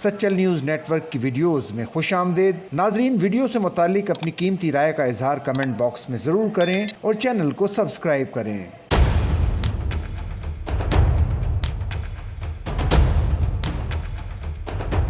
Sachal news network की videos में खुश आमदेद। नाजरीन, वीडियो से मुतालिक अपनी कीमती राय का इजहार कमेंट बॉक्स में ज़रूर करें और चैनल को सब्सक्राइब करें।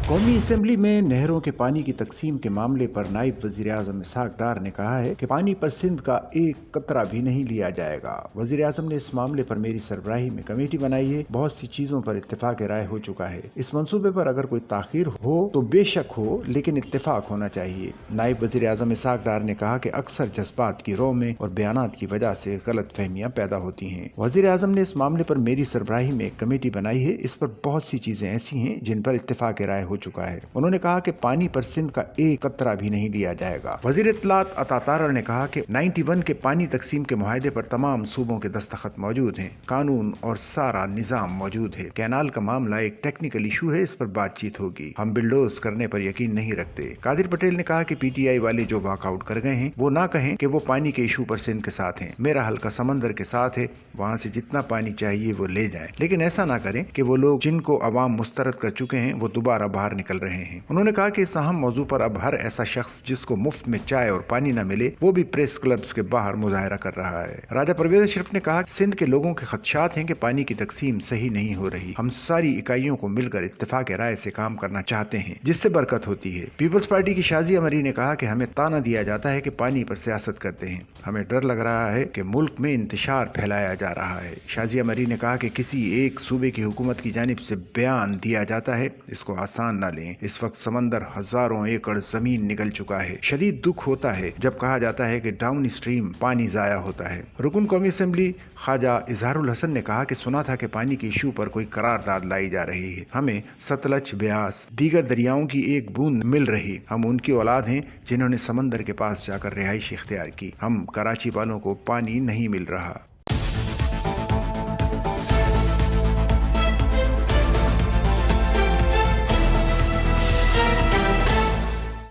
कौमी असेंबली में नहरों के पानी की तकसीम के मामले पर नायब वज़ीर आज़म इसहाक डार ने कहा है कि पानी पर सिंध का एक कतरा भी नहीं लिया जाएगा। वज़ीर आज़म ने इस मामले पर मेरी सरबराही में कमेटी बनाई है। बहुत सी चीज़ों पर इत्तेफाक राय हो चुका है। इस मंसूबे पर अगर कोई ताख़ीर हो तो बेशक हो, लेकिन इत्तेफाक होना चाहिए। नायब वज़ीर आज़म इसहाक डार ने कहा कि अक्सर जज्बात की रो में और बयानात की वजह से गलत फहमियाँ पैदा होती हैं। वज़ीर आज़म ने इस मामले पर मेरी सरबराही में एक कमेटी बनाई है। इस पर बहुत सी चीज़ें ऐसी हैं जिन पर इत्तेफाक राय हो चुका है। उन्होंने कहा कि पानी पर सिंध का एक कतरा भी नहीं लिया जाएगा। वज़ीर इत्तलात अता तारड़ ने कहा कि 91 के पानी तकसीम के मुआहदे पर तमाम सूबों के दस्तखत मौजूद हैं, कानून और सारा निजाम मौजूद है। कैनाल का मामला एक टेक्निकल इशू है, इस पर बातचीत होगी। हम बिल्डोज करने पर यकीन नहीं रखते। कादिर पटेल ने कहा कि PTI वाले जो वॉकआउट कर गए हैं वो ना कहें कि वो पानी के इशू पर सिंध के साथ हैं। मेरा हल्का समंदर के साथ है, वहाँ से जितना पानी चाहिए वो ले जाएं, लेकिन ऐसा ना करें कि वो लोग जिनको अवाम मुस्तरद कर चुके हैं वो दोबारा बाहर निकल रहे हैं। उन्होंने कहा कि इस अहम मौजू पर अब हर ऐसा शख्स जिसको मुफ्त में चाय और पानी न मिले वो भी प्रेस क्लब्स के बाहर मुजाहरा कर रहा है। राजा परवेज अशरफ ने कहा सिंध के लोगों के खदशात हैं कि पानी की तकसीम सही नहीं हो रही। हम सारी इकाइयों को मिलकर इत्तेफाक राय से काम करना चाहते हैं जिससे बरकत होती है। पीपल्स पार्टी की शाजिया मरी ने कहा कि हमें ताना दिया जाता है कि पानी पर सियासत करते हैं। हमें डर लग रहा है कि मुल्क में इंतशार फैलाया जा रहा है। शाजिया मरी ने कहा कि किसी एक सूबे की हुकूमत की जानिब से बयान दिया जाता है, इसको आसान ना लें। इस वक्त समंदर हजारों एकड़ जमीन निकल चुका है। शदीद दुख होता है जब कहा जाता है कि डाउन स्ट्रीम पानी जाया होता है। रुकन कौमी असेंबली ख्वाजा इजहारुल हसन ने कहा कि सुना था कि पानी के इशू पर कोई करारदाद लाई जा रही है। हमें सतलज, ब्यास, दीगर दरियाओं की एक बूंद मिल रही। हम उनकी औलाद हैं जिन्होंने समंदर के पास जाकर रिहाइश इख्तियार की। हम कराची वालों को पानी नहीं मिल रहा।